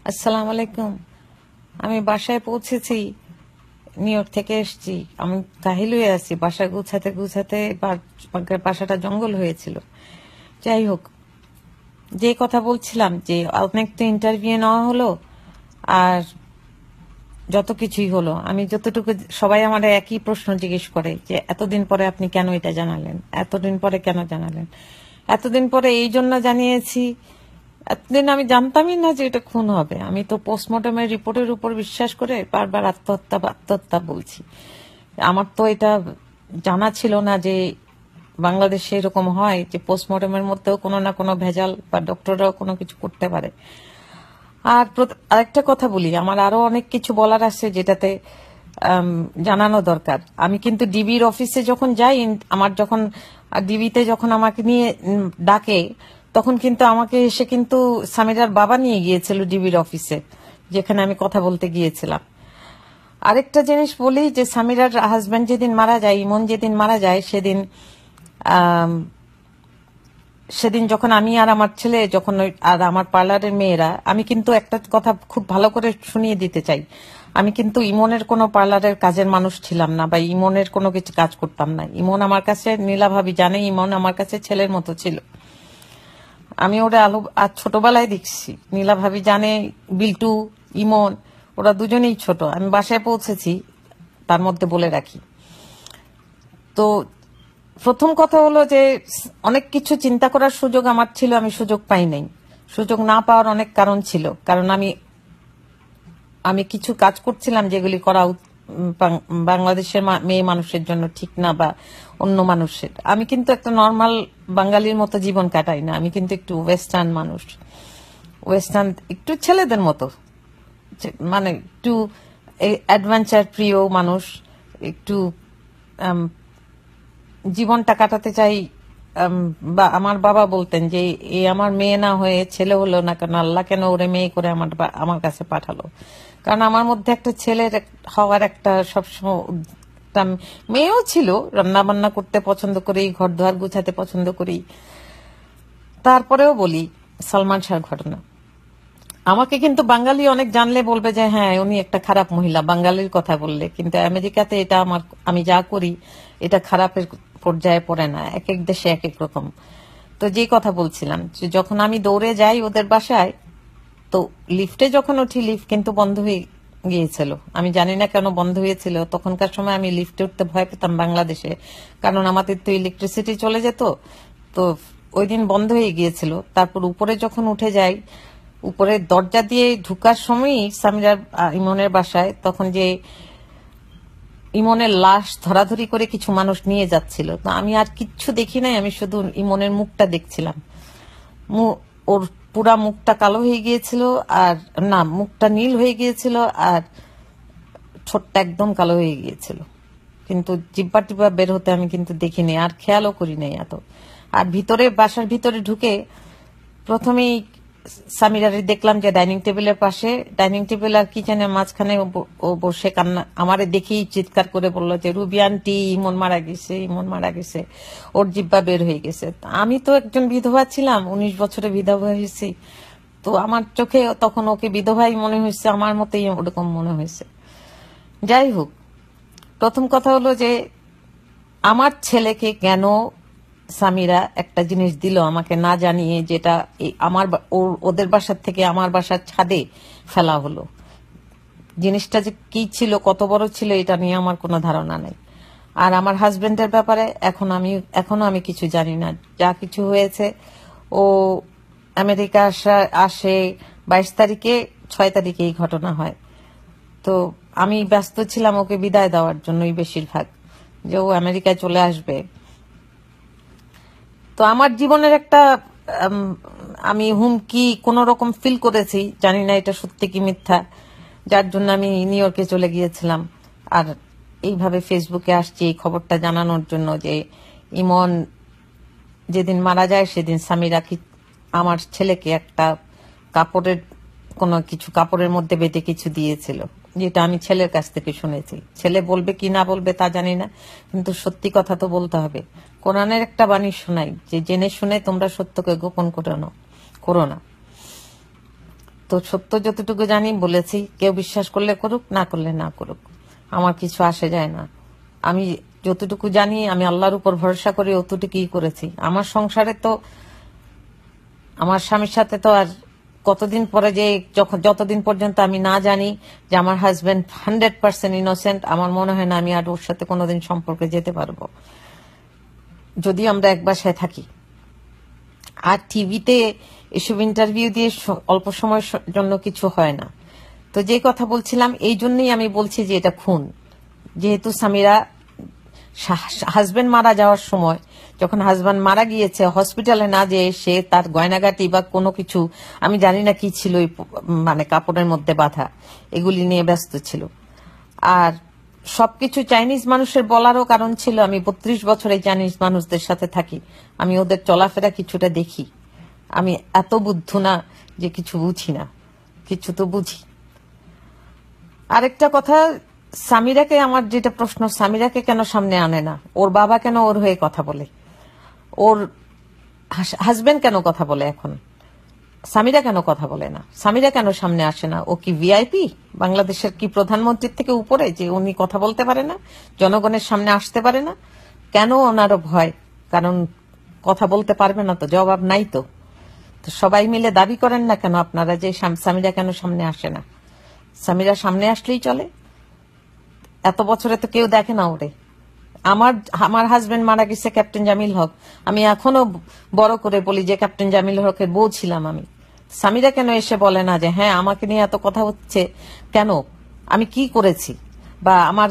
আসসালামু আলাইকুম। আমি বাসায় পৌঁছেছি, নিউ ইয়র্ক থেকে এসেছি। আমি কাহিল হয়ে আছি, বাসা গুছাতে গুছাতে বাসাটা জঙ্গল হয়েছিল। যাই হোক, যে কথা বলছিলাম যে অনেক তো ইন্টারভিউ নেওয়া হলো, আর যত কিছুই হলো, আমি যতটুকু, সবাই আমার একই প্রশ্ন জিজ্ঞেস করে যে এতদিন পরে আপনি কেন এটা জানালেন, এতদিন পরে কেন জানালেন। এতদিন পরে এই জন্য জানিয়েছি, এতদিন আমি জানতামই না যে এটা খুন হবে। আমি তো পোস্টমর্টমের রিপোর্টের উপর বিশ্বাস করে বারবার আত্মহত্যা আত্মহত্যা বলছি। আমার তো এটা জানা ছিল না যে বাংলাদেশে এরকম হয় যে পোস্টমর্টমের মধ্যেও কোনো না কোনো ভেজাল বা ডক্টররাও কোনো কিছু করতে পারে। আর আরেকটা কথা বলি, আমার আরো অনেক কিছু বলার আছে যেটাতে জানানো দরকার। আমি কিন্তু ডিবির অফিসে যখন যাই, আমার যখন ডিবিতে যখন আমাকে নিয়ে ডাকে, তখন কিন্তু আমাকে এসে কিন্তু সামিরার বাবা নিয়ে গিয়েছিল ডিবির অফিসে, যেখানে আমি কথা বলতে গিয়েছিলাম। আরেকটা জিনিস বলি যে সামিরার হাজবেন্ড যেদিন মারা যায়, ইমন যেদিন মারা যায়, সেদিন যখন আমি আর আমার ছেলে আর আমার পার্লারের মেয়েরা, আমি কিন্তু একটা কথা খুব ভালো করে শুনিয়ে দিতে চাই, আমি কিন্তু ইমনের কোনো পার্লারের কাজের মানুষ ছিলাম না, বা ইমনের কোনো কিছু কাজ করতাম না। ইমন আমার কাছে, নীলা ভাবি জানে, ইমন আমার কাছে ছেলের মতো ছিল। আমি ওরা আজ ছোটবেলায় দেখছি, নীলা ভাবি জানে, বিল্টু, ইমন, ওরা দুজনেই ছোট। আমি বাসায় পৌঁছেছি, তার মধ্যে বলে রাখি। তো প্রথম কথা হলো যে অনেক কিছু চিন্তা করার সুযোগ আমার ছিল, আমি সুযোগ পাই নাই। সুযোগ না পাওয়ার অনেক কারণ ছিল, কারণ আমি কিছু কাজ করছিলাম যেগুলি করা বাংলাদেশের মেয়ে মানুষের জন্য ঠিক না, বা অন্য মানুষের। আমি কিন্তু একটা নর্মাল বাঙালির মতো জীবন কাটাই না, আমি কিন্তু একটু ওয়েস্টার্ন মানুষ, ওয়েস্টার্ন একটু ছেলেদের মতো, মানে একটু অ্যাডভেঞ্চার প্রিয় মানুষ, একটু জীবনটা কাটাতে চাই। বা আমার বাবা বলতেন যে এ আমার মেয়ে না হয়ে ছেলে হলো না কেন, আল্লাহ কেন ওরে মেয়ে করে আমার কাছে পাঠালো। কারণ আমার মধ্যে একটা ছেলের হওয়ার একটা সবসময় একটা মেয়েও ছিল, রান্না বান্না করতে পছন্দ করি, ঘর দুয়ার গুছাতে পছন্দ করি। তারপরেও বলি, সালমান শাহর ঘটনা, আমাকে কিন্তু বাঙালি অনেক জানলে বলবে যে হ্যাঁ উনি একটা খারাপ মহিলা, বাঙালির কথা বললে। কিন্তু আমেরিকাতে এটা আমি যা করি এটা খারাপের পর্যায়ে পড়ে না, এক এক দেশে এক এক রকম। তো যে কথা বলছিলাম, যে যখন আমি দৌড়ে যাই ওদের বাসায়, তো লিফটে যখন উঠি, লিফট কিন্তু বন্ধ হয়ে গিয়েছিল। আমি জানি না কেন বন্ধ হয়েছিল। তখনকার সময় আমি লিফটে উঠতে ভয় পেতাম বাংলাদেশে, কারণ আমাদের তো ইলেকট্রিসিটি চলে যেত। তো ওই দিন বন্ধ হয়ে গিয়েছিল। তারপর উপরে যখন উঠে যাই, উপরে দরজা দিয়ে ঢুকার সময়ই সামিরার ইমনের বাসায়, তখন যে ইমনের লাশ ধরাধরি করে কিছু মানুষ নিয়ে যাচ্ছিল, তো আমি আর কিচ্ছু দেখি নাই, আমি শুধু ইমনের মুখটা দেখছিলাম। ওর পুরা মুখটা কালো হয়ে গিয়েছিল, আর না, মুখটা নীল হয়ে গিয়েছিল, আর ঠোঁটটা একদম কালো হয়ে গিয়েছিল। কিন্তু জিব্বা টিব্বা বের হতে আমি কিন্তু দেখিনি, আর খেয়ালও করি নাই এত। আর বাসার ভিতরে ঢুকে প্রথমেই সামিরারে দেখলাম যে ডাইনিং টেবিলের পাশে, ডাইনিং টেবিল আর কিচেনের মাঝখানে ও বসে কান্না, আমারে দেখেই চিৎকার করে বললো যে রুবি আন্টি, ইমন মারা গেছে, ইমন মারা গেছে। ওর জিব্বা বের হয়ে গেছে। আমি তো একজন বিধবা ছিলাম, 19 বছরে বিধবা হয়েছি। তো আমার চোখে তখন ওকে বিধবাই মনে হয়েছে, আমার মতোই ওরকম মনে হয়েছে। যাই হোক, প্রথম কথা হলো যে আমার ছেলেকে কেন সামিরা একটা জিনিস দিল আমাকে না জানিয়ে, যেটা ওদের বাসার থেকে আমার বাসার ছাদে ফেলা হলো। জিনিসটা যে কি ছিল, কত বড় ছিল, এটা নিয়ে আমার কোনো ধারণা নেই। আর আমার হাজবেন্ডের ব্যাপারে এখনো আমি কিছু জানি না। যা কিছু হয়েছে, ও আমেরিকা আসে 22 তারিখে, 6 তারিখে এই ঘটনা হয়। তো আমি ব্যস্ত ছিলাম ওকে বিদায় দেওয়ার জন্যই বেশিরভাগ, যে ও আমেরিকায় চলে আসবে। তো আমার জীবনের একটা আমি হুমকি কোন রকম ফিল করেছি, জানি না এটা সত্যি কি মিথ্যা, যার জন্য আমি নিউ ইয়র্কে চলে গিয়েছিলাম। আর এইভাবে ফেসবুকে আসছি এই খবরটা জানানোর জন্য যে ইমন যেদিন মারা যায়, সেদিন সামিরা আমার ছেলেকে একটা কাপড়ের মধ্যে বেঁধে কিছু দিয়েছিল, যেটা আমি ছেলের কাছ থেকে শুনেছি। ছেলে বলবে কি না বলবে তা জানি না, কিন্তু সত্যি কথা তো বলতে হবে। কোরআনের একটা বাণী শোনাই যে জেনে শুনে তোমরা সত্যকে গোপন করো না। তো তো সত্য যতটুকু জানি বলেছি, কেউ বিশ্বাস করলে করুক, না করলে না করুক, আমার কিছু আসে যায় না। আমি যতটুকু জানি, আমি আল্লাহর উপর ভরসা করে অতটুকুই করেছি। আমার সংসারে তো আমার স্বামীর সাথে তো আর কতদিন পরে যে যতদিন পর্যন্ত আমি না জানি যে আমার হাজবেন্ড 100% ইনোসেন্ট, আমার মনে হয় না আমি আর ওর সাথে কোনোদিন সম্পর্কে যেতে পারবো, যদি আমরা এক বাসায় থাকি। আর টিভিতে এসব ইন্টারভিউ দিয়ে অল্প সময়ের জন্য কিছু হয় না। তো যে কথা বলছিলাম, এই জন্যই আমি বলছি যে এটা খুন। যেহেতু সামিরা হাজবেন্ড মারা যাওয়ার সময়, যখন হাজবেন্ড মারা গিয়েছে, হসপিটালে না যেয়ে সে তার গয়নাগাটি বা কোনো কিছু, আমি জানি না কি ছিল মানে কাপড়ের মধ্যে বাঁধা, এগুলি নিয়ে ব্যস্ত ছিল। আর সবকিছু চাইনিজ মানুষের বলারও কারণ ছিল, আমি 32 বছর এই চাইনিজ মানুষদের সাথে থাকি, আমি ওদের চলাফেরা কিছুটা দেখি। আমি এত বুদ্ধু না যে কিছু বুঝি না, কিছু তো বুঝি। আরেকটা কথা, সামিরাকে আমার যেটা প্রশ্ন, সামিরাকে কেন সামনে আনে না? ওর বাবা কেন ওর হয়ে কথা বলে? ওর হাজবেন্ড কেন কথা বলে? এখন সামিরা কেন কথা বলে না? সামিরা কেন সামনে আসে না? ও কি ভিআইপি? বাংলাদেশের কি প্রধানমন্ত্রীর থেকে উপরে যে উনি কথা বলতে পারে না, জনগণের সামনে আসতে পারে না? কেন ওনারও ভয়? কারণ কথা বলতে পারবে না তো, জবাব নাই তো। তো সবাই মিলে দাবি করেন না কেন আপনারা যে সামিরা কেন সামনে আসে না? সামিরা সামনে আসলেই চলে। এত বছরে তো কেউ দেখে না ওরে। আমার হাজবেন্ড মারা গেছে ক্যাপ্টেন জামিল হক, আমি এখনো বড় করে বলি যে ক্যাপ্টেন জামিল হকের বউ ছিলাম আমি। সামিরা কেন এসে বলে না যে হ্যাঁ আমাকে নিয়ে এত কথা হচ্ছে কেন, আমি কি করেছি, বা আমার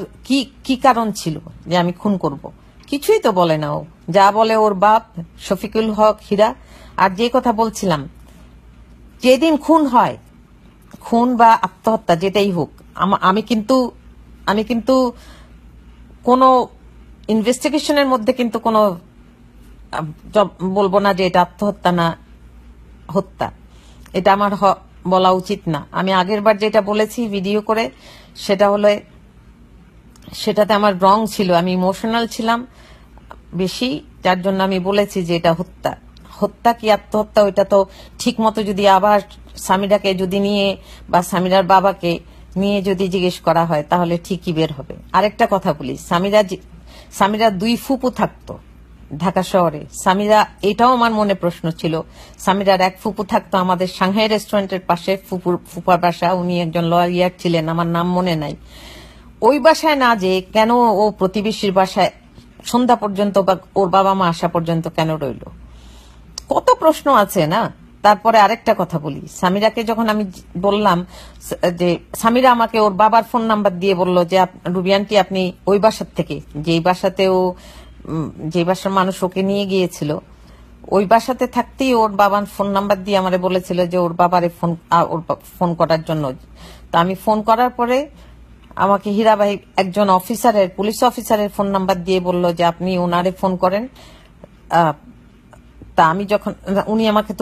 কি কারণ ছিল যে আমি খুন করব? কিছুই তো বলে না ও। যা বলে ওর বাপ শফিকুল হক হীরা। আর যে কথা বলছিলাম, যেদিন খুন হয়, খুন বা আত্মহত্যা যেটাই হোক, আমি কিন্তু কোনো ইনভেস্টিগেশনের মধ্যে কিন্তু কোনো বলবো না যে এটা আত্মহত্যা না হত্যা, এটা আমার বলা উচিত না। আমি আগের বার যেটা বলেছি ভিডিও করে, সেটা হলো, সেটাতে আমার রং ছিল, আমি ইমোশনাল ছিলাম বেশি, যার জন্য আমি বলেছি যে এটা হত্যা। হত্যা কি আত্মহত্যা ওইটা তো ঠিক মতো যদি আবার সামিরাকে যদি নিয়ে বা সামিরার বাবাকে নিয়ে যদি জিজ্ঞেস করা হয় তাহলে ঠিকই বের হবে। আরেকটা কথা বলি, সামিরা 2 ফুপু থাকতো ঢাকা শহরে। সামিরা, এটাও আমার মনে প্রশ্ন ছিল, সামিরার 1 ফুপু থাকতো আমাদের সাংহাই রেস্টুরেন্টের পাশে, ফুপার বাসা, উনি একজন লয়ার ছিলেন, আমার নাম মনে নাই। ওই বাসায় না যে কেন ও প্রতিবেশীর বাসায় সন্ধ্যা পর্যন্ত বা ওর বাবা মা আসা পর্যন্ত কেন রইল? কত প্রশ্ন আছে না। তারপরে আরেকটা কথা বলি, সামিরাকে যখন আমি বললাম যে সামিরা আমাকে ওর বাবার ফোন নাম্বার দিয়ে বলল যে রুবি আন্টি আপনি ওই বাসার থেকে, যেই বাসাতে ও যে বাসার মানুষ ওকে নিয়ে গিয়েছিল, ওই বাসাতে থাকতেই ওর বাবার ফোন নাম্বার দিয়ে আমারে বলেছিল যে ওর বাবারে ফোন করার জন্য। তা আমি ফোন করার পরে আমাকে হীরা ভাই একজন অফিসারের, পুলিশ অফিসারের ফোন নাম্বার দিয়ে বলল যে আপনি ওনারে ফোন করেন। তা আমি যখন, উনি আমাকে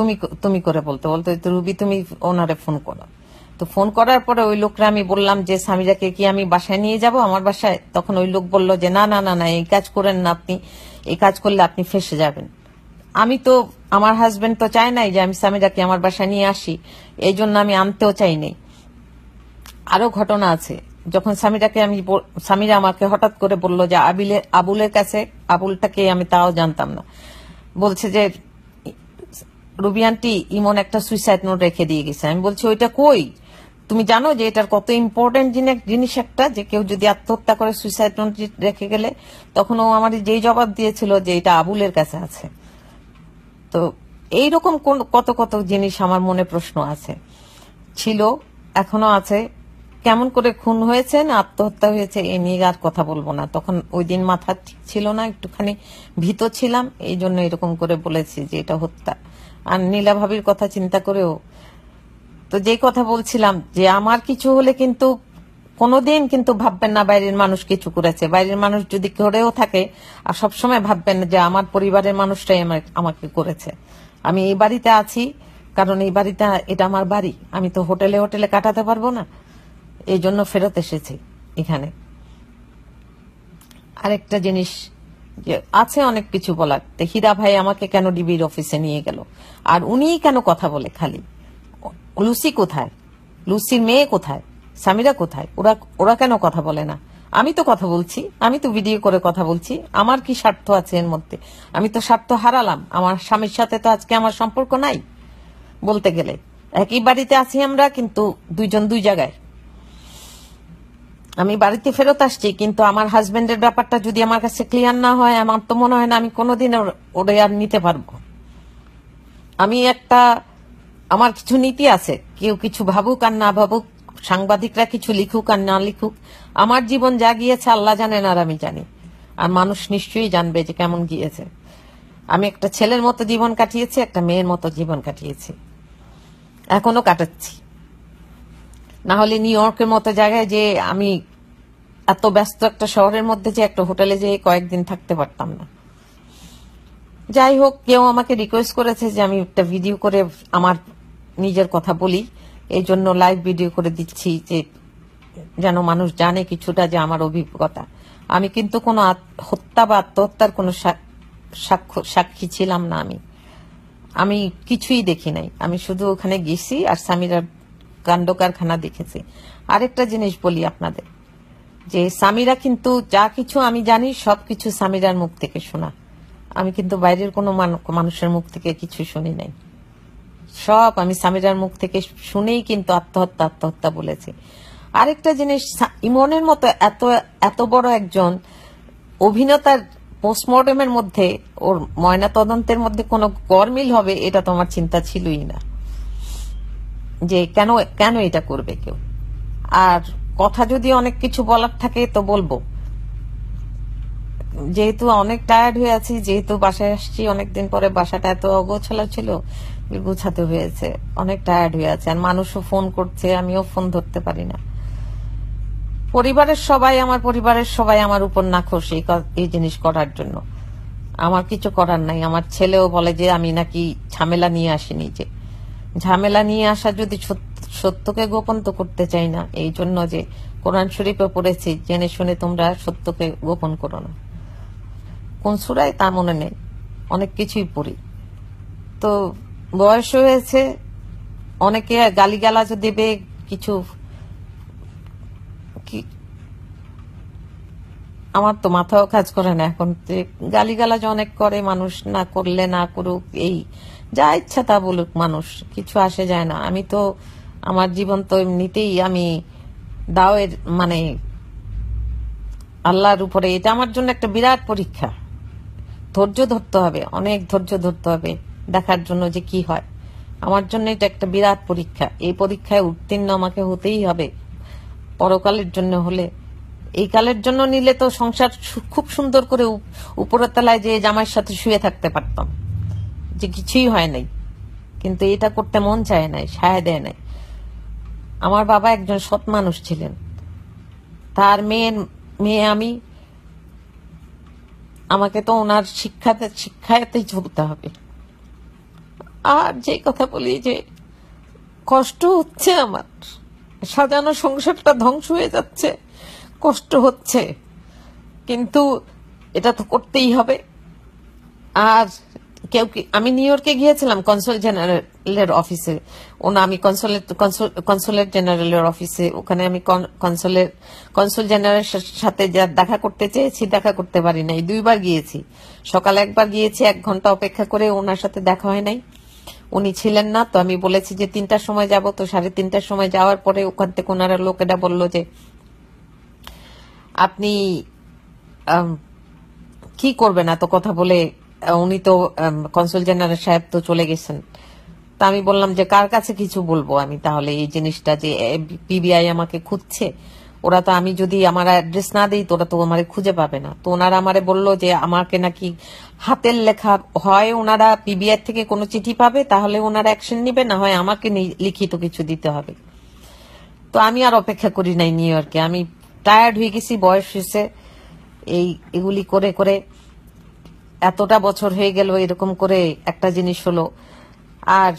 তুমি করে বলতে রুবি তুমি ওনারে ফোন করো। তো ফোন করার পরে ওই লোকরা আমি বললাম যে সামিরাকে কি আমি বাসায় নিয়ে যাব, আমার বাসায়? তখন ওই লোক বলল যে না না না না, এই কাজ করেন না আপনি, এই কাজ করলে আপনি ফেঁসে যাবেন। আমি তো, আমার হাজবেন্ড তো চায় নাই যে আমি সামিরাকে আমার বাসায় নিয়ে আসি, এই জন্য আমি আনতেও চাই নাই। আরো ঘটনা আছে, যখন সামিরা আমাকে হঠাৎ করে বলল যে আবুলের কাছে, আবুলটাকে আমি তাও জানতাম না, বলছে যে রুবি আন্টি ইমন একটা সুইসাইড নোট রেখে দিয়ে গেছে। আমি বলছি ওইটা কই? তুমি জানো যে এটার কত ইম্পর্টেন্ট জিনিস একটা, যে কেউ যদি আত্মহত্যা করে সুইসাইড নোট রেখে গেলে? তখন ও আমার যেই জবাব দিয়েছিল যে এটা আবুলের কাছে আছে। তো এইরকম কত কত জিনিস আমার মনে প্রশ্ন আছে, ছিল, এখনো আছে। কেমন করে খুন হয়েছে না আত্মহত্যা হয়েছে এ নিয়ে আর কথা বলবো না। তখন ওই দিন মাথা ঠিক ছিল না, একটুখানি ভীত ছিলাম, এই জন্য এরকম করে বলেছি যে এটা হত্যা। আর নীলা ভাবির কথা চিন্তা করেও তো যে কথা বলছিলাম যে আমার কিছু হলে কিন্তু কোনোদিন কিন্তু ভাববেন না বাইরের মানুষ কিছু করেছে। বাইরের মানুষ যদি করেও থাকে, আর সবসময় ভাববেন যে আমার পরিবারের মানুষটাই আমাকে করেছে। আমি এই বাড়িতে আছি কারণ এই বাড়িটা, এটা আমার বাড়ি, আমি তো হোটেলে হোটেলে কাটাতে পারবো না, এই জন্য ফেরত এসেছি এখানে। আরেকটা জিনিস যে আছে অনেক কিছু বলার, হীরা ভাই আমাকে কেন ডিবির অফিসে নিয়ে গেল, আর উনিই কেন কথা বলে খালি? লুসি কোথায়? লুসির মেয়ে কোথায়, সামিরা কোথায়, ওরা ওরা কেন কথা বলে না? আমি তো কথা বলছি, আমি তো ভিডিও করে কথা বলছি। আমার কি স্বার্থ আছে এর মধ্যে? আমি তো স্বার্থ হারালাম। আমার স্বামীর সাথে তো আজকে আমার সম্পর্ক নাই বলতে গেলে। একই বাড়িতে আছি আমরা, কিন্তু দুইজন দুই জায়গায়। আমি বাড়িতে ফেরত আসছি, কিন্তু আমার হাজবেন্ডের ব্যাপারটা যদি আমার কাছে ক্লিয়ার না হয়, আমার তো মনে হয় না আমি কোনোদিন ওরে আর নিতে পারবো। আমি আমার কিছু নীতি আছে, কেউ কিছু ভাবুক আর না ভাবুক, সাংবাদিকরা কিছু লিখুক আর না লিখুক, আমার জীবন যা গিয়েছে আল্লাহ জানেন আর আমি জানি, আর মানুষ নিশ্চয়ই জানবে যে কেমন গিয়েছে। আমি একটা ছেলের মতো জীবন কাটিয়েছি, একটা মেয়ের মতো জীবন কাটিয়েছি, এখনো কাটাচ্ছি। না হলে নিউ ইয়র্কের মতো জায়গায় যে আমি এত ব্যস্ত একটা শহরের মধ্যে যে একটা হোটেলে যেয়ে কয়েকদিন থাকতে পারতাম না। যাই হোক, কেউ আমাকে রিকোয়েস্ট করেছে যে আমি একটা ভিডিও করে আমার নিজের কথা বলি, এই জন্য লাইভ ভিডিও করে দিচ্ছি, যে যেন মানুষ জানে কিছুটা যে আমার অভিজ্ঞতা। আমি কিন্তু কোনো হত্যা বা আত্মহত্যার কোনো সাক্ষী ছিলাম না। আমি কিছুই দেখি নাই। আমি শুধু ওখানে গেছি আর সামিরার কাণ্ড কারখানা দেখেছি। আরেকটা জিনিস বলি আপনাদের, যে সামিরা কিন্তু যা কিছু আমি জানি সবকিছু সামিরার মুখ থেকে শোনা। আমি কিন্তু বাইরের কোনো মানুষের মুখ থেকে কিছু শুনি নাই। সব আমি সামিরার মুখ থেকে শুনেই কিন্তু আত্মহত্যা বলেছি। আরেকটা জিনিস, ইমনের মতো এত এত বড় একজন অভিনেতার পোস্টমর্টমের মধ্যে, ওর ময়না তদন্তের মধ্যে কোনো গরমিল হবে, এটা তো আমার চিন্তা ছিলই না, যে কেন এটা করবে কেউ। আর কথা যদি অনেক কিছু বলার থাকে তো বলবো, যেহেতু অনেক টায়ার্ড হয়ে আছি, যেহেতু বাসায় আসছি অনেকদিন পরে, বাসাটা এত অগোছালো ছিল, গুছাতে হয়েছে, অনেক টায়ার্ড হয়ে আছে। আর মানুষও ফোন করছে, আমিও ফোন ধরতে পারি না। আমার পরিবারের সবাই আমার উপর নাখোশ এই জিনিস করার জন্য। আমার কিছু করার নাই। আমার ছেলেও বলে যে আমি নাকি ঝামেলা নিয়ে আসিনি, যে ঝামেলা নিয়ে আসা যদি সত্যকে গোপন তো করতে চাই না, এই জন্য যে কোরআন শরীফে পড়েছি, জেনে শুনে তোমরা সত্যকে গোপন করো না। কোন সূরায় তা মনে নেই, অনেক কিছুই পড়ি। তো বয়স হয়েছে, অনেকে গালিগালাজও দেবে, কিছু আমার তো মাথাও কাজ করে না এখন। গালিগালাজ অনেক করে মানুষ, না করলে না করুক, এই যা ইচ্ছা তা বলুক মানুষ, কিছু আসে যায় না। আমি তো আমার জীবন তো এমনিতেই আমি দাওয়ের মানে আল্লাহর উপরে, এটা আমার জন্য একটা বিরাট পরীক্ষা। ধৈর্য ধরতে হবে, অনেক ধৈর্য ধরতে হবে দেখার জন্য যে কি হয়। আমার জন্য এটা একটা বিরাট পরীক্ষা। এই পরীক্ষায় উত্তীর্ণ আমাকে হতেই হবে। পরকালের জন্য হলে, এই কালের জন্য নিলে তো সংসার খুব সুন্দর করে উপরের তলায় যে জামাইয়ের সাথে শুয়ে থাকতে পারতাম, যে কিছুই হয় নাই। কিন্তু এটা করতে মন চায় নাই, সায় দেয় নাই। আমার বাবা একজন সৎ মানুষ ছিলেন, তার মেয়ে আমি, আমাকে তো ওনার শিক্ষাতেই চলতে হবে। আর যে কথা বলি, যে কষ্ট হচ্ছে আমার, সাজানো সংসারটা ধ্বংস হয়ে যাচ্ছে, কষ্ট হচ্ছে, কিন্তু এটা তো করতেই হবে। আর আমি নিউ ইয়র্কে গিয়েছিলাম কনসুল জেনারেলের অফিসে, আমি কনসুলেট জেনারেলের অফিসে, ওখানে আমি কনসুল জেনারেলের সাথে যা দেখা করতে চেয়েছি দেখা করতে পারি নাই। 2 বার গিয়েছি, সকালে একবার গিয়েছি, 1 ঘন্টা অপেক্ষা করে, ওনার সাথে দেখা হয় নাই, উনি ছিলেন না। তো আমি বলেছি যে 3টার সময় যাব, তো 3:30টার সময় যাওয়ার পরে ওখান থেকে ওনারা লোকেরা বলল যে আপনি কি করবেন এত কথা বলে, উনি তো কনসুল জেনারেল সাহেব তো চলে গেছেন। তা আমি বললাম যে কার কাছে কিছু বলবো আমি, তাহলে এই জিনিসটা যে পিবিআই আমাকে খুঁজছে, ওরা তো, আমি যদি আমার অ্যাড্রেস না দিই তো ওরা তো আমারে খুঁজে পাবে না। তো ওনারা আমারে বললো যে আমাকে নাকি হাতের লেখা, হয় ওনারা পিবিআই থেকে কোনো চিঠি পাবে তাহলে ওনারা অ্যাকশন নিবে, না হয় আমাকে লিখিত কিছু দিতে হবে। তো আমি আর অপেক্ষা করি নাই নিউ ইয়র্কে, আমি টায়ার্ড হয়ে গেছি, বয়স হয়েছে, এগুলি করে করে এতটা বছর হয়ে গেল, এরকম করে একটা জিনিস হলো। আর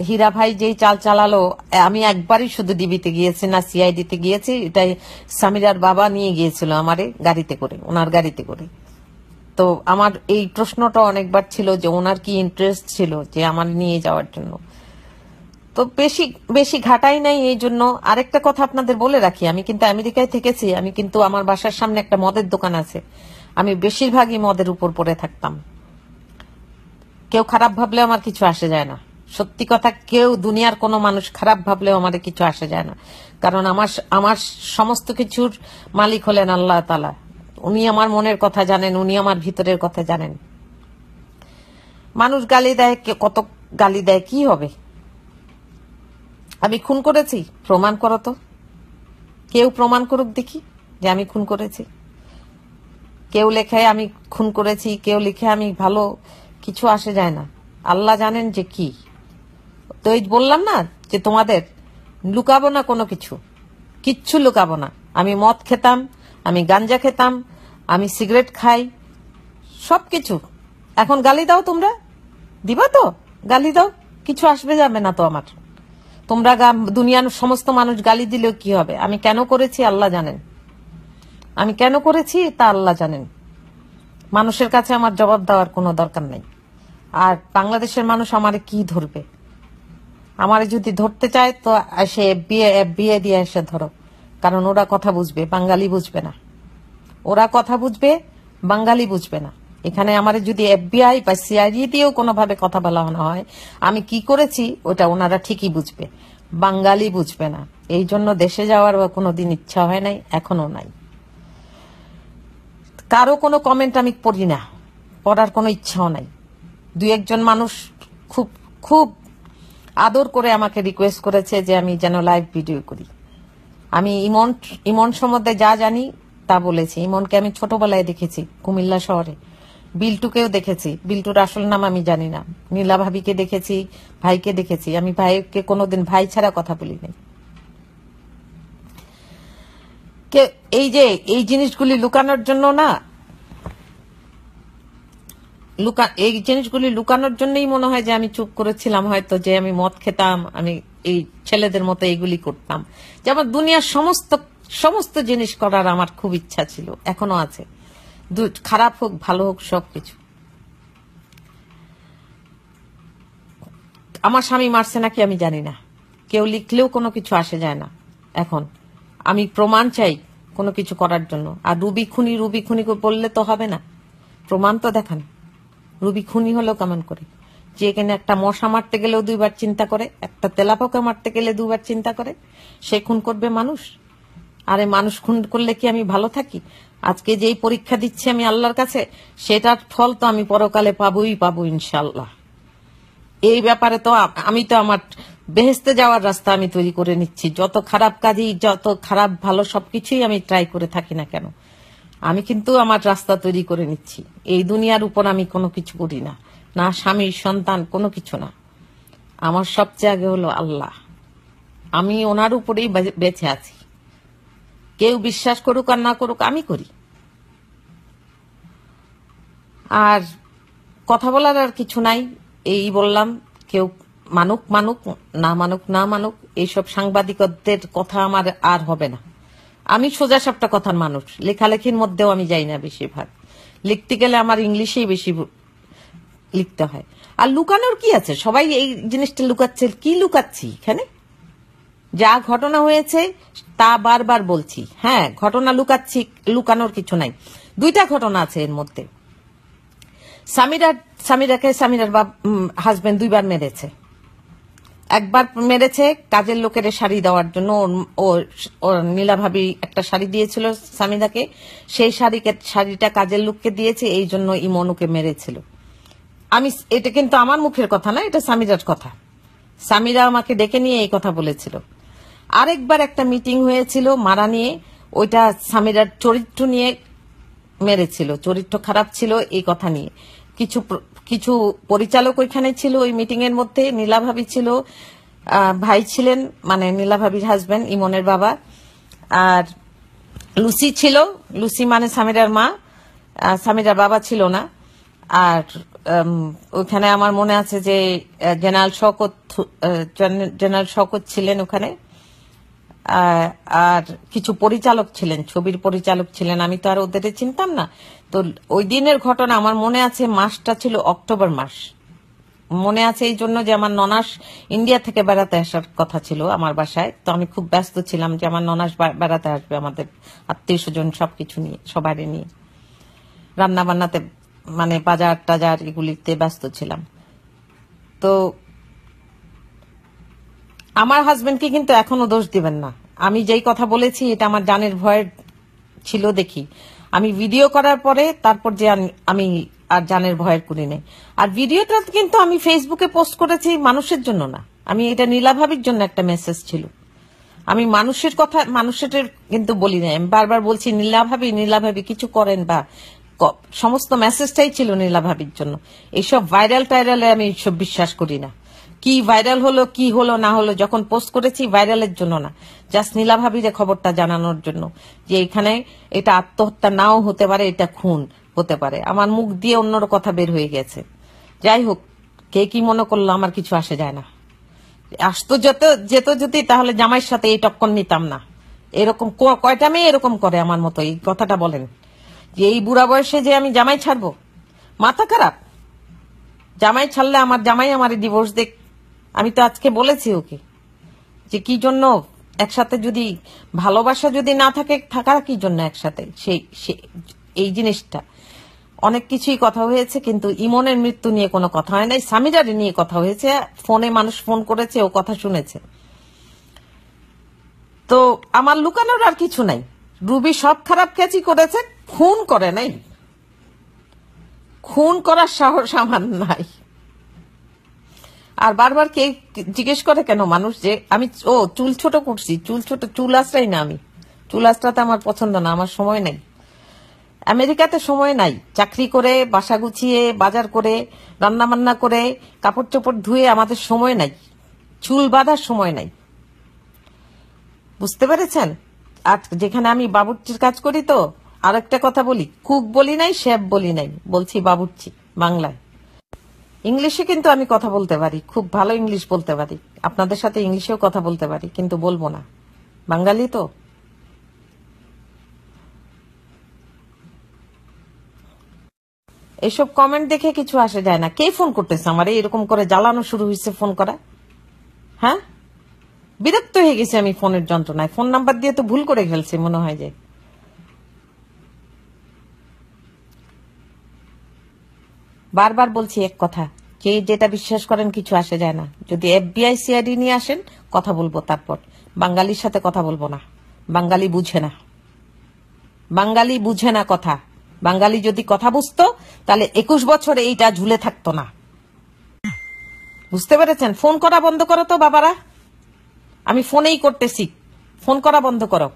হীরা ভাই যেই চাল চালালো, আমি একবারই শুধু ডিবিতে গিয়েছি না সিআইডিতে গিয়েছি, এটাই সামিরার বাবা নিয়ে গিয়েছিল আমারে গাড়িতে করে, ওনার গাড়িতে করে। তো আমার এই প্রশ্নটা অনেকবার ছিল যে ওনার কি ইন্টারেস্ট ছিল যে আমার নিয়ে যাওয়ার জন্য। তো বেশি বেশি ঘাটাই নাই। এই জন্য আরেকটা কথা আপনাদের বলে রাখি, আমি কিন্তু আমেরিকায় থেকেছি, আমি কিন্তু আমার বাসার সামনে একটা মদের দোকান আছে, আমি বেশিরভাগই মদের উপর পড়ে থাকতাম। কেউ খারাপ ভাবলেও আমার কিছু আসে যায় না, সত্যি কথা, কেউ দুনিয়ার কোনো মানুষ খারাপ ভাবলেও আমার কিছু আসে যায় না, কারণ আমার আমার সমস্ত কিছুর মালিক হলেন আল্লাহ তাআলা। উনি আমার মনের কথা জানেন, উনি আমার ভিতরের কথা জানেন। মানুষ গালি দেয়, কত গালি দেয়, কি হবে? আমি খুন করেছি? প্রমাণ করো তো, কেউ প্রমাণ করুক দেখি যে আমি খুন করেছি। কেউ লেখে আমি খুন করেছি, কেউ লিখে আমি ভালো, কিছু আসে যায় না। আল্লাহ জানেন যে কি। তো এই বললাম না যে তোমাদের লুকাবো না কোনো কিছু, কিচ্ছু লুকাবো না। আমি মদ খেতাম, আমি গাঞ্জা খেতাম, আমি সিগারেট খাই, সবকিছু। এখন গালি দাও, তোমরা দিবা তো, গালি দাও, কিছু আসবে যাবে না তো আমার। তোমরা দুনিয়ার সমস্ত মানুষ গালি দিলেও কি হবে? আমি কেন করেছি আল্লাহ জানেন, আমি কেন করেছি তা আল্লাহ জানেন। মানুষের কাছে আমার জবাব দেওয়ার কোনো দরকার নেই। আর বাংলাদেশের মানুষ আমারে কি ধরবে? আমারে যদি ধরতে চায় তো সে বিয়ে দিয়ে এসে ধরো, কারণ ওরা কথা বুঝবে, বাঙালি বুঝবে না। ওরা কথা বুঝবে, বাঙালি বুঝবে না। এখানে আমার যদি FBI বা CID দিয়েও কোনোভাবে কথা বলা হয় আমি কি করেছি, ওটা ওনারা ঠিকই বুঝবে, বাঙালি বুঝবে না। এই জন্য দেশে যাওয়ার কোনোদিন ইচ্ছা হয় নাই, এখনো নাই। কারো কোনো কমেন্ট আমি পড়ি না, পড়ার কোনো ইচ্ছাও নাই। দুই একজন মানুষ খুব খুব আদর করে আমাকে রিকোয়েস্ট করেছে যে আমি যেন লাইভ ভিডিও করি। আমি ইমন সম্বন্ধে যা জানি তা বলেছি। ইমনকে আমি ছোটবেলায় দেখেছি কুমিল্লা শহরে, বিল্টুকেও দেখেছি, বিল্টুর আসল নাম আমি জানি না, নীলা ভাবিকে দেখেছি, ভাইকে দেখেছি। আমি ভাইকে কোনোদিন ভাই ছাড়া কথা বলি নাই। এই জিনিসগুলি লুকানোর জন্য না, এই জিনিসগুলি লুকানোর জন্যই মনে হয় যে আমি চুপ করেছিলাম, হয়তো যে আমি মদ খেতাম, আমি এই ছেলেদের মতো এইগুলি করতাম। যে আমার দুনিয়ার সমস্ত জিনিস করার আমার খুব ইচ্ছা ছিল, এখনো আছে, খারাপ হোক ভালো হোক সবকিছু। আমার স্বামী মারছে নাকি আমি জানি না, কেউ লিখলেও কোনো কিছু আসে যায় না। এখন আমি প্রমাণ চাই কোনো কিছু করার জন্য। আর রুবি খুনি বললে তো হবে না, প্রমাণ তো দেখান। রুবি খুনি হলো কেমন করে? যে এখানে একটা মশা মারতে গেলেও দুইবার চিন্তা করে, একটা তেলাপোকা মারতে গেলে দুবার চিন্তা করে, সে খুন করবে মানুষ? আরে মানুষ খুন করলে কি আমি ভালো থাকি? আজকে যেই পরীক্ষা দিচ্ছি আমি আল্লাহর কাছে, সেটার ফল তো আমি পরকালে পাবো ইনশাল্লাহ। এই ব্যাপারে তো আমি তো আমার বেহেস্তে যাওয়ার রাস্তা আমি তৈরি করে নিচ্ছি। যত খারাপ কাজই, যত খারাপ ভালো সবকিছুই আমি ট্রাই করে থাকি না কেন, আমি কিন্তু আমার রাস্তা তৈরি করে নিচ্ছি। এই দুনিয়ার উপর আমি কোনো কিছু করি না, না স্বামী সন্তান, কোনো কিছু না। আমার সবচেয়ে আগে হলো আল্লাহ, আমি ওনার উপরেই বেঁচে আছি। কেউ বিশ্বাস করুক আর না করুক, আমি করি। আর কথা বলার আর কিছু নাই, এই বললাম। কেউ মানুক না মানুক, এইসব সাংবাদিকদের কথা আমার আর হবে না। আমি সোজা সাপটা কথার মানুষ, লেখালেখির মধ্যেও আমি যাই না। বেশিরভাগ লিখতে গেলে আমার ইংলিশেই বেশি লিখতে হয়। আর লুকানোর কি আছে? সবাই এই জিনিসটা লুকাচ্ছে, কি লুকাচ্ছি এখানে? যা ঘটনা হয়েছে তা বারবার বলছি। হ্যাঁ, ঘটনা লুকাচ্ছি, লুকানোর কিছু নাই। দুইটা ঘটনা আছে এর মধ্যে। সামিরাকে সামিরার হাজবেন্ড দুইবার মেরেছে। একবার মেরেছে কাজের লোকের শাড়ি দেওয়ার জন্য। ও নীলা ভাবি একটা শাড়ি দিয়েছিল সামিরাকে, সেই শাড়িটা কাজের লোককে দিয়েছে, এই জন্য ইমনুকে মেরেছিল। এটা কিন্তু আমার মুখের কথা না, এটা সামিরার কথা। সামিরা আমাকে ডেকে নিয়ে এই কথা বলেছিল। আরেকবার একটা মিটিং হয়েছিল মারা নিয়ে, ওইটা সামিরার চরিত্র নিয়ে মেরেছিল, চরিত্র খারাপ ছিল এই কথা নিয়ে। কিছু পরিচালক ওইখানে ছিল ওই মিটিং এর মধ্যে। নীলা ভাবি ছিল, ভাই ছিলেন, মানে নীলা ভাবির হাজবেন্ড ইমনের বাবা, আর লুসি ছিল। লুসি মানে সামিরার মা, সামিরার বাবা ছিল না। আর ওখানে আমার মনে আছে যে জেনারেল শওকত ছিলেন ওখানে, আর কিছু পরিচালক ছিলেন, ছবির পরিচালক ছিলেন। আমি তো আর ওদের চিনতাম না। তো ওই দিনের ঘটনা আমার মনে আছে, মাসটা ছিল অক্টোবর মাস। মনে আছে এই জন্য যে আমার ননাস ইন্ডিয়া থেকে বেড়াতে আসার কথা ছিল আমার বাসায়, তো আমি খুব ব্যস্ত ছিলাম যে আমার ননাস বেড়াতে আসবে, আমাদের আত্মীয় স্বজন সবকিছু নিয়ে, সবারই নিয়ে রান্না বান্নাতে মানে বাজার টাজার এগুলিতে ব্যস্ত ছিলাম। তো আমার হাজবেন্ডকে কিন্তু এখনো দোষ দিবেন না। আমি যেই কথা বলেছি এটা আমার জানের ভয়ের ছিল দেখি, আমি ভিডিও করার পরে তারপর যে আমি আর জানের ভয়ের করি নাই। আর ভিডিওটা কিন্তু আমি ফেসবুকে পোস্ট করেছি মানুষের জন্য না, আমি এটা নীলাভাবির জন্য একটা মেসেজ ছিল। আমি মানুষের কথা মানুষের কিন্তু বলি নাই, আমি বারবার বলছি নীলাভাবি কিছু করেন বা সমস্ত মেসেজটাই ছিল নীলাভাবির জন্য। এইসব ভাইরাল টাইরালে আমি সব বিশ্বাস করি না। কি ভাইরাল হলো কি হলো না হলো, যখন পোস্ট করেছি ভাইরালের জন্য না, জাস্ট নীলাভাবির খবরটা জানানোর জন্য যে এখানে এটা আত্মহত্যা নাও হতে পারে, এটা খুন হতে পারে। আমার মুখ দিয়ে অন্যর কথা বের হয়ে গেছে। যাই হোক, কে কি মনে করলো আমার কিছু আসে যায় না। আসতো যেত যদি তাহলে জামাইয়ের সাথে এই টক্কর নিতাম না। এরকম কয়টা মেয়ে এরকম করে আমার মতো? এই কথাটা বলেন যে এই বুড়া বয়সে যে আমি জামাই ছাড়বো, মাথা খারাপ? জামাই ছাড়লে আমার জামাই আমার ডিভোর্স দেখ। আমি তো আজকে বলেছি ওকে যে কি জন্য একসাথে, যদি ভালোবাসা যদি না থাকে, থাকার কি জন্য একসাথে, এই জিনিসটা অনেক কিছুই কথা হয়েছে, কিন্তু ইমনের মৃত্যু নিয়ে কোনো কথা হয় নাই। সামিরারে নিয়ে কথা হয়েছে, ফোনে মানুষ ফোন করেছে, ও কথা শুনেছে। তো আমার লুকানোর আর কিছু নাই। রুবি সব খারাপ কাজই করেছে, খুন করে নাই, খুন করার সাহস আমার নাই। আর বারবার কে জিজ্ঞেস করে কেন মানুষ যে আমি চুল ছোট করছি, চুল আশ্রাই না, আমি চুল আশ্রাতে আমার পছন্দ না, আমার সময় নাই। আমেরিকাতে সময় নাই, চাকরি করে বাসা গুছিয়ে বাজার করে রান্না বান্না করে কাপড় চোপড় ধুয়ে আমাদের সময় নাই, চুল বাঁধার সময় নাই। বুঝতে পেরেছেন? আর যেখানে আমি বাবুর্চির কাজ করি, তো আরেকটা কথা বলি, কুক বলি নাই, শেফ বলি নাই, বলছি বাবুর্চি বাংলায়। ইংলিশে কিন্তু আমি কথা বলতে পারি, খুব ভালো ইংলিশ বলতে পারি, আপনাদের সাথে ইংলিশেও কথা বলতে পারি, কিন্তু বলবো না, বাঙালি তো। এইসব কমেন্ট দেখে কিছু আসে যায় না। কে ফোন করতেছে আমার? এরকম করে জ্বালানো শুরু হয়েছে ফোন করা। হ্যাঁ, বিরক্ত হয়ে গেছে আমি ফোনের যন্ত্রণায়। ফোন নাম্বার দিয়ে তো ভুল করে ফেলছে মনে হয়। যে বারবার বলছি এক কথা, যে যেটা বিশ্বাস করেন কিছু আসে যায় না। যদি FBI CID নিয়ে আসেন কথা বলবো, তারপর বাঙালির সাথে কথা বলবো না। বাঙালি বুঝে না, বাঙালি বুঝে না কথা। বাঙালি যদি কথা বুঝতো তাহলে 21 বছরে এইটা ঝুলে থাকতো না। বুঝতে পেরেছেন? ফোন করা বন্ধ করো তো বাবারা, আমি ফোনেই করতেছি, ফোন করা বন্ধ করো।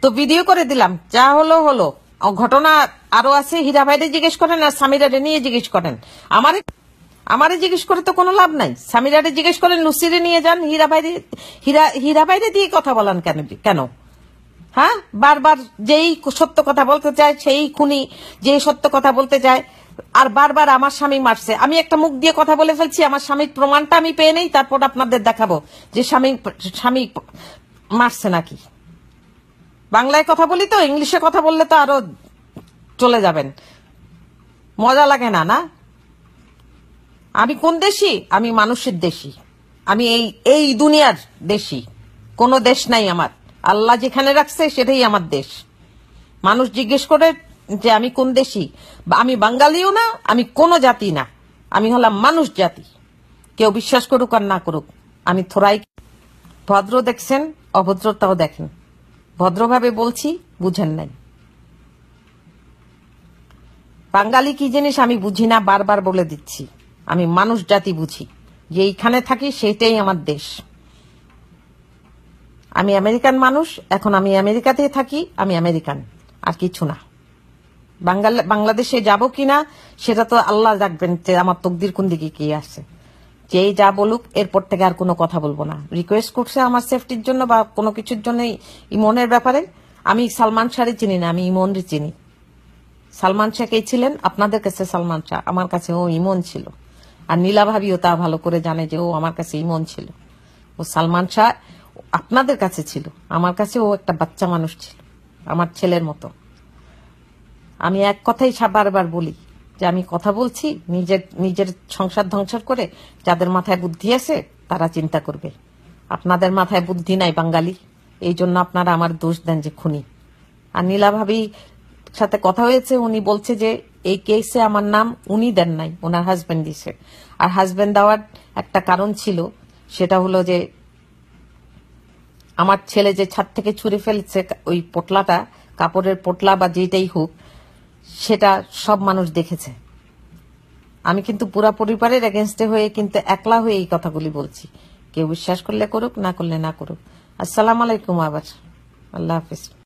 তো ভিডিও করে দিলাম, যা হলো হলো। ঘটনা আরো আছে, হীরা ভাইরে জিজ্ঞেস করেন আর সামিরারে নিয়ে জিজ্ঞেস করেন। আমারে জিজ্ঞেস করে তো কোনো লাভ নাই। সামিরারে জিজ্ঞেস করেন, লুসিরে নিয়ে যান, হীরা ভাইরে দিয়ে কথা বলান কেন? হ্যাঁ, বারবার যেই সত্য কথা বলতে চায় সেই খুনি, যে সত্য কথা বলতে চায়। আর বারবার আমার স্বামী মারছে, আমি একটা মুখ দিয়ে কথা বলে ফেলছি, আমার স্বামীর প্রমাণটা আমি পেয়ে নেই, তারপর আপনাদের দেখাবো যে স্বামী মারছে নাকি। বাংলায় কথা বলি তো, ইংলিশে কথা বললে তো আরো চলে যাবেন, মজা লাগে না। না, আমি কোন দেশি? আমি মানুষের দেশি, আমি এই দুনিয়ার দেশি। কোন দেশ নাই আমার, আল্লাহ যেখানে রাখছে সেটাই আমার দেশ। মানুষ জিজ্ঞেস করে যে আমি কোন দেশি, আমি বাঙালিও না, আমি কোন জাতি না, আমি হলাম মানুষ জাতি। কেউ বিশ্বাস করুক আর না করুক, আমি থোড়াই ভদ্র দেখছেন, অভদ্রতাও দেখেন। ভদ্রভাবে বলছি, বুঝেন নাই। বাঙালি কি জিনিস আমি বুঝি না, বারবার বলে দিচ্ছি। আমি মানুষ জাতি বুঝি, যে এইখানে থাকি সেটাই আমার দেশ। আমি আমেরিকান মানুষ, এখন আমি আমেরিকাতেই থাকি, আমি আমেরিকান, আর কিছু না। বাংলাদেশে যাব কিনা সেটা তো আল্লাহ রাখবেন, যে আমার তকদির কোন দিকে কি আসছে। যেই যা বলুক, এরপর থেকে আর কোনো কথা বলবো না। রিকোয়েস্ট করছে আমার সেফটির জন্য বা কোনো কিছুর জন্য ইমনের ব্যাপারে। আমি সালমান শাহরে চিনি না, আমি ইমনরে চিনি। সালমান শাহ কে ছিলেন? আপনাদের কাছে সালমান শাহ, আমার কাছে ও ইমন ছিল। আর নীলা ভাবিও তা ভালো করে জানে যে ও আমার কাছে ইমন ছিল। ও সালমান শাহ আপনাদের কাছে ছিল, আমার কাছে ও একটা বাচ্চা মানুষ ছিল, আমার ছেলের মতো। আমি এক কথাই বারবার বলি, যে আমি কথা বলছি নিজের নিজের সংসার ধ্বংস করে। যাদের মাথায় বুদ্ধি আছে তারা চিন্তা করবে। আপনাদের মাথায় বুদ্ধি নাই বাঙালি, এই জন্য আপনারা আমার দোষ দেন যে খুনি। আর নীলা ভাবি সাথে কথা হয়েছে, উনি বলছে যে এই কেসে আমার নাম উনি দেন নাই, ওনার হাজবেন্ড দিছে। আর হাজবেন্ড দেওয়ার একটা কারণ ছিল, সেটা হলো যে আমার ছেলে যে ছাদ থেকে ছুঁড়ে ফেলছে ওই পোটলাটা, কাপড়ের পোটলা বা যেটাই হোক, সেটা সব মানুষ দেখেছে। আমি কিন্তু পুরা পরিবারের এগেনস্টে হয়ে কিন্তু একলা হয়ে এই কথাগুলি বলছি। কেউ বিশ্বাস করলে করুক, না করলে না করুক। আসসালামু আলাইকুম। আবার আল্লাহ হাফিজ।